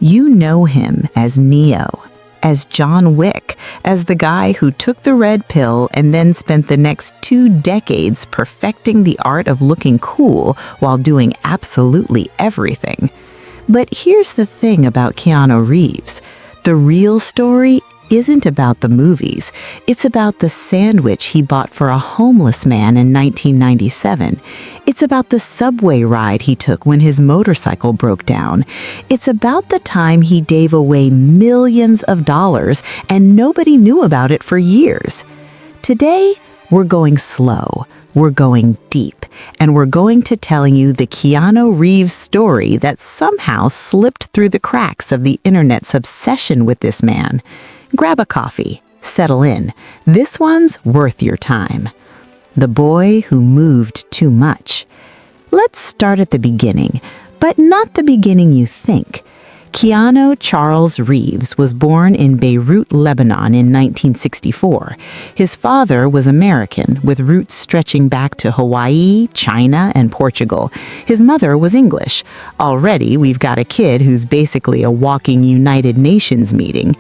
You know him as Neo, as John Wick, as the guy who took the red pill and then spent the next 2 decades perfecting the art of looking cool while doing absolutely everything. But here's the thing about Keanu Reeves. The real story isn't about the movies. It's about the sandwich he bought for a homeless man in 1997. It's about the subway ride he took when his motorcycle broke down. It's about the time he gave away millions of dollars and nobody knew about it for years. Today, we're going slow. We're going deep, and we're going to telling you the Keanu Reeves story that somehow slipped through the cracks of the internet's obsession with this man. Grab a coffee, settle in. This one's worth your time. The boy who moved too much. Let's start at the beginning, but not the beginning you think. Keanu Charles Reeves was born in Beirut, Lebanon in 1964. His father was American, with roots stretching back to Hawaii, China, and Portugal. His mother was English. Already, we've got a kid who's basically a walking United Nations meeting.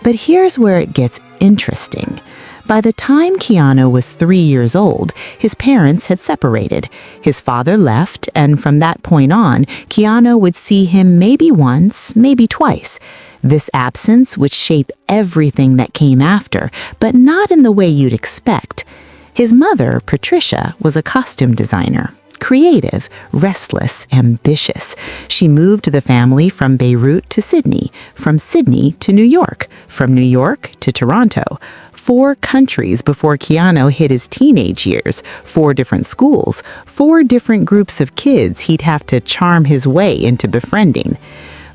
But here's where it gets interesting. By the time Keanu was 3 years old, his parents had separated. His father left, and from that point on, Keanu would see him maybe once, maybe twice. This absence would shape everything that came after, but not in the way you'd expect. His mother, Patricia, was a costume designer. Creative, restless, ambitious. She moved the family from Beirut to Sydney, from Sydney to New York, from New York to Toronto. 4 countries before Keanu hit his teenage years, 4 different schools, 4 different groups of kids he'd have to charm his way into befriending.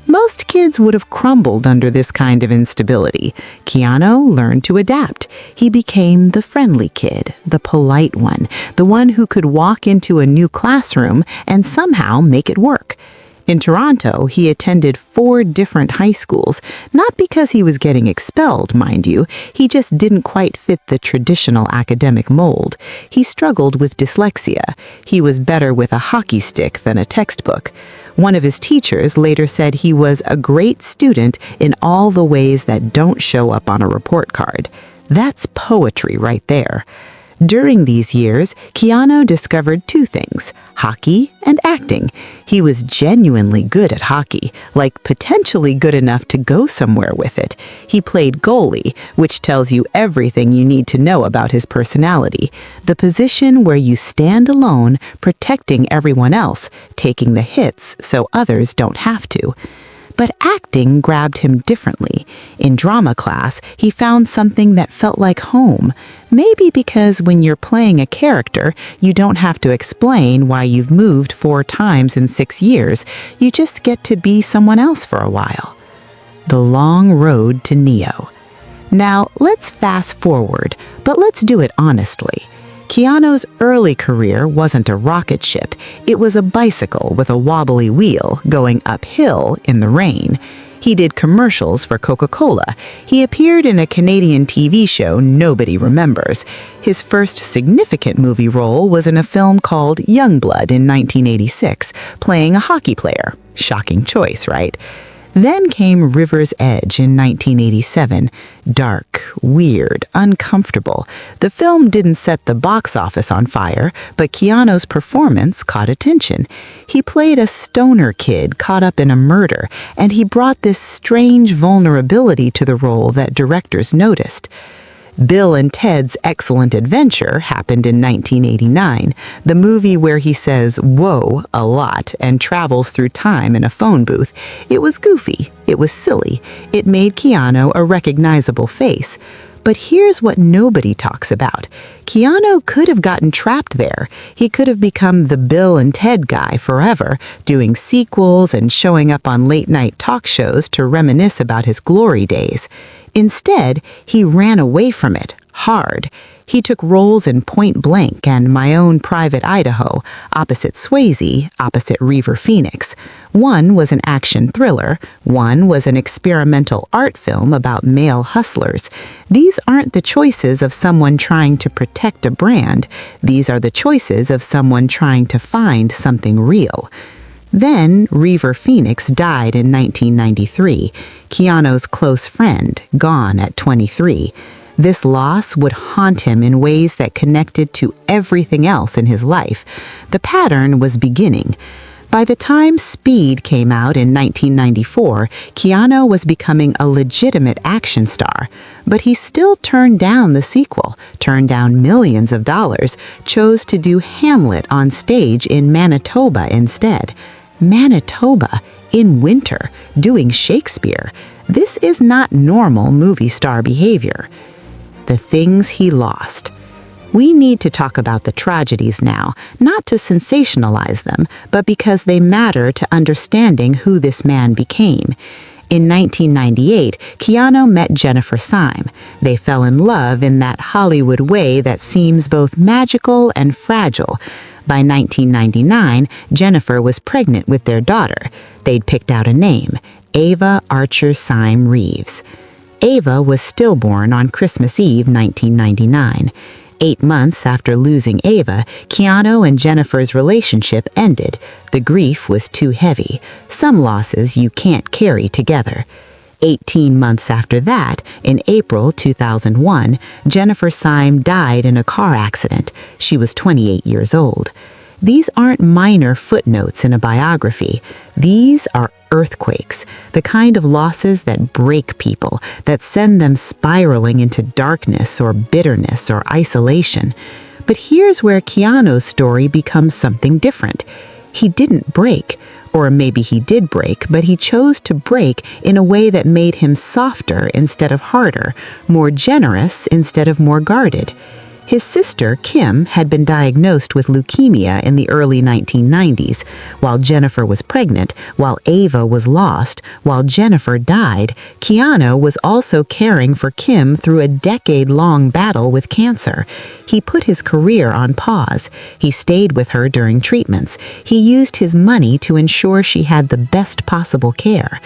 Most kids would have crumbled under this kind of instability. Keanu learned to adapt. He became the friendly kid, the polite one who could walk into a new classroom and somehow make it work. In Toronto, he attended 4 different high schools, not because he was getting expelled, mind you. He just didn't quite fit the traditional academic mold. He struggled with dyslexia. He was better with a hockey stick than a textbook. One of his teachers later said he was a great student in all the ways that don't show up on a report card. That's poetry right there. During these years, Keanu discovered 2 things, hockey and acting. He was genuinely good at hockey, like potentially good enough to go somewhere with it. He played goalie, which tells you everything you need to know about his personality. The position where you stand alone, protecting everyone else, taking the hits so others don't have to. But acting grabbed him differently. In drama class, he found something that felt like home. Maybe because when you're playing a character, you don't have to explain why you've moved 4 times in 6 years. You just get to be someone else for a while. The long road to Neo. Now, let's fast forward, but let's do it honestly. Keanu's early career wasn't a rocket ship. It was a bicycle with a wobbly wheel going uphill in the rain. He did commercials for Coca-Cola. He appeared in a Canadian TV show nobody remembers. His first significant movie role was in a film called Youngblood in 1986, playing a hockey player. Shocking choice, right? Then came River's Edge in 1987. Dark, weird, uncomfortable. The film didn't set the box office on fire, but Keanu's performance caught attention. He played a stoner kid caught up in a murder, and he brought this strange vulnerability to the role that directors noticed. Bill and Ted's Excellent Adventure happened in 1989, the movie where he says "whoa" a lot and travels through time in a phone booth. It was goofy, it was silly, it made Keanu a recognizable face. But here's what nobody talks about. Keanu could have gotten trapped there. He could have become the Bill and Ted guy forever, doing sequels and showing up on late-night talk shows to reminisce about his glory days. Instead, he ran away from it, hard. He took roles in Point Blank and My Own Private Idaho, opposite Swayze, opposite River Phoenix. One was an action thriller, one was an experimental art film about male hustlers. These aren't the choices of someone trying to protect a brand. These are the choices of someone trying to find something real. Then River Phoenix died in 1993, Keanu's close friend, gone at 23. This loss would haunt him in ways that connected to everything else in his life. The pattern was beginning. By the time Speed came out in 1994, Keanu was becoming a legitimate action star. But he still turned down the sequel, turned down millions of dollars, chose to do Hamlet on stage in Manitoba instead. Manitoba, in winter, doing Shakespeare. This is not normal movie star behavior. The things he lost. We need to talk about the tragedies now, not to sensationalize them, but because they matter to understanding who this man became. In 1998, Keanu met Jennifer Syme. They fell in love in that Hollywood way that seems both magical and fragile. By 1999, Jennifer was pregnant with their daughter. They'd picked out a name, Ava Archer Syme Reeves. Ava was stillborn on Christmas Eve 1999. 8 months after losing Ava, Keanu and Jennifer's relationship ended. The grief was too heavy. Some losses you can't carry together. 18 months after that, in April 2001, Jennifer Syme died in a car accident. She was 28 years old. These aren't minor footnotes in a biography. These are earthquakes, the kind of losses that break people, that send them spiraling into darkness or bitterness or isolation. But here's where Keanu's story becomes something different. He didn't break, or maybe he did break, but he chose to break in a way that made him softer instead of harder, more generous instead of more guarded. His sister, Kim, had been diagnosed with leukemia in the early 1990s. While Jennifer was pregnant, while Ava was lost, while Jennifer died, Keanu was also caring for Kim through a decade-long battle with cancer. He put his career on pause. He stayed with her during treatments. He used his money to ensure she had the best possible care.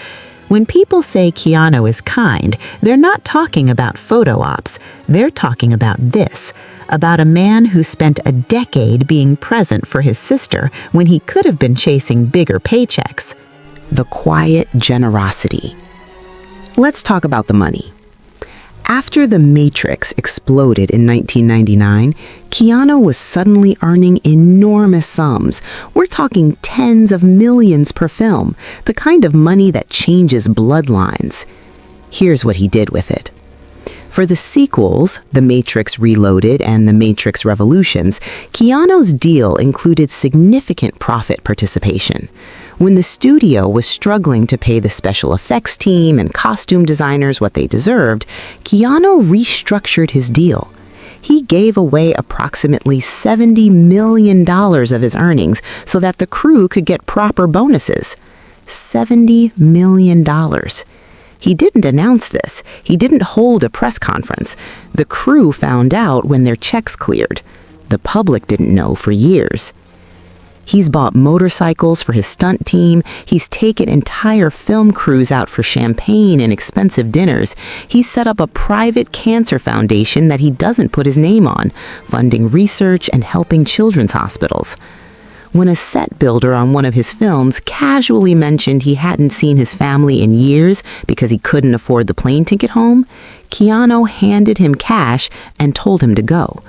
When people say Keanu is kind, they're not talking about photo ops. They're talking about this, about a man who spent a decade being present for his sister when he could have been chasing bigger paychecks. The quiet generosity. Let's talk about the money. After The Matrix exploded in 1999, Keanu was suddenly earning enormous sums. We're talking tens of millions per film, the kind of money that changes bloodlines. Here's what he did with it. For the sequels, The Matrix Reloaded and The Matrix Revolutions, Keanu's deal included significant profit participation. When the studio was struggling to pay the special effects team and costume designers what they deserved, Keanu restructured his deal. He gave away approximately $70 million of his earnings so that the crew could get proper bonuses. $70 million. He didn't announce this. He didn't hold a press conference. The crew found out when their checks cleared. The public didn't know for years. He's bought motorcycles for his stunt team. He's taken entire film crews out for champagne and expensive dinners. He set up a private cancer foundation that he doesn't put his name on, funding research and helping children's hospitals. When a set builder on one of his films casually mentioned he hadn't seen his family in years because he couldn't afford the plane ticket home, Keanu handed him cash and told him to go.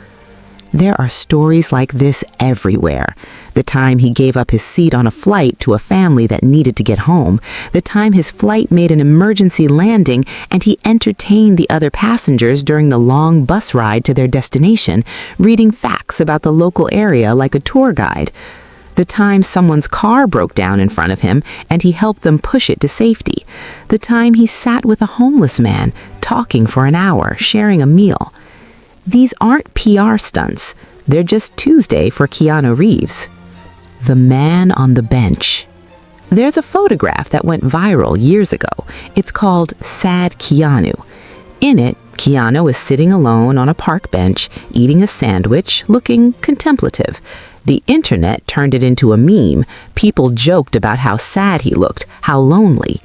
There are stories like this everywhere. The time he gave up his seat on a flight to a family that needed to get home. The time his flight made an emergency landing and he entertained the other passengers during the long bus ride to their destination, reading facts about the local area like a tour guide. The time someone's car broke down in front of him and he helped them push it to safety. The time he sat with a homeless man, talking for an hour, sharing a meal. These aren't PR stunts. They're just Tuesday for Keanu Reeves. The man on the bench. There's a photograph that went viral years ago. It's called Sad Keanu. In it, Keanu is sitting alone on a park bench, eating a sandwich, looking contemplative. The internet turned it into a meme. People joked about how sad he looked, how lonely.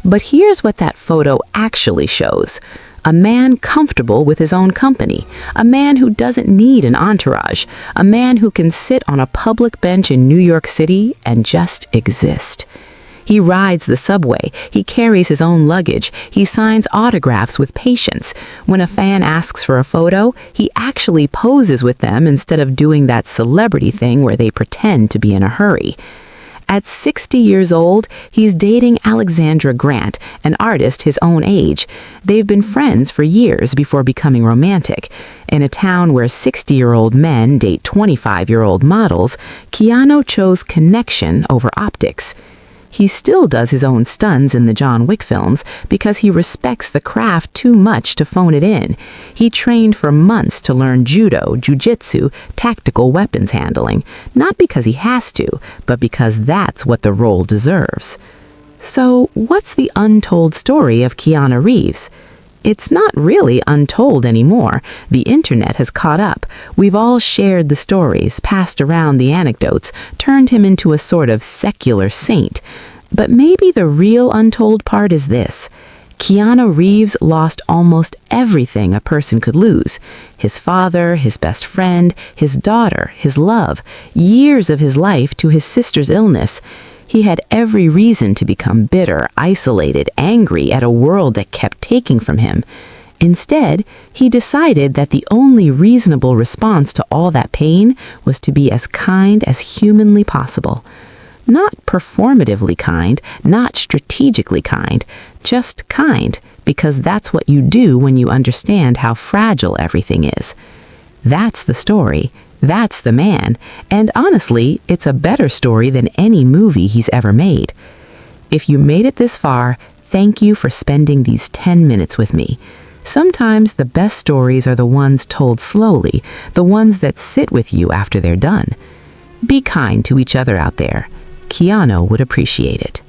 But here's what that photo actually shows. A man comfortable with his own company. A man who doesn't need an entourage. A man who can sit on a public bench in New York City and just exist. He rides the subway. He carries his own luggage. He signs autographs with patience. When a fan asks for a photo, he actually poses with them instead of doing that celebrity thing where they pretend to be in a hurry. At 60 years old, he's dating Alexandra Grant, an artist his own age. They've been friends for years before becoming romantic. In a town where 60-year-old men date 25-year-old models, Keanu chose connection over optics. He still does his own stunts in the John Wick films because he respects the craft too much to phone it in. He trained for months to learn judo, jujitsu, tactical weapons handling, not because he has to, but because that's what the role deserves. So, what's the untold story of Keanu Reeves? It's not really untold anymore. The internet has caught up. We've all shared the stories, passed around the anecdotes, turned him into a sort of secular saint. But maybe the real untold part is this. Keanu Reeves lost almost everything a person could lose. His father, his best friend, his daughter, his love, years of his life to his sister's illness. He had every reason to become bitter, isolated, angry at a world that kept taking from him. Instead, he decided that the only reasonable response to all that pain was to be as kind as humanly possible. Not performatively kind, not strategically kind, just kind, because that's what you do when you understand how fragile everything is. That's the story. That's the man, and honestly, it's a better story than any movie he's ever made. If you made it this far, thank you for spending these 10 minutes with me. Sometimes the best stories are the ones told slowly, the ones that sit with you after they're done. Be kind to each other out there. Keanu would appreciate it.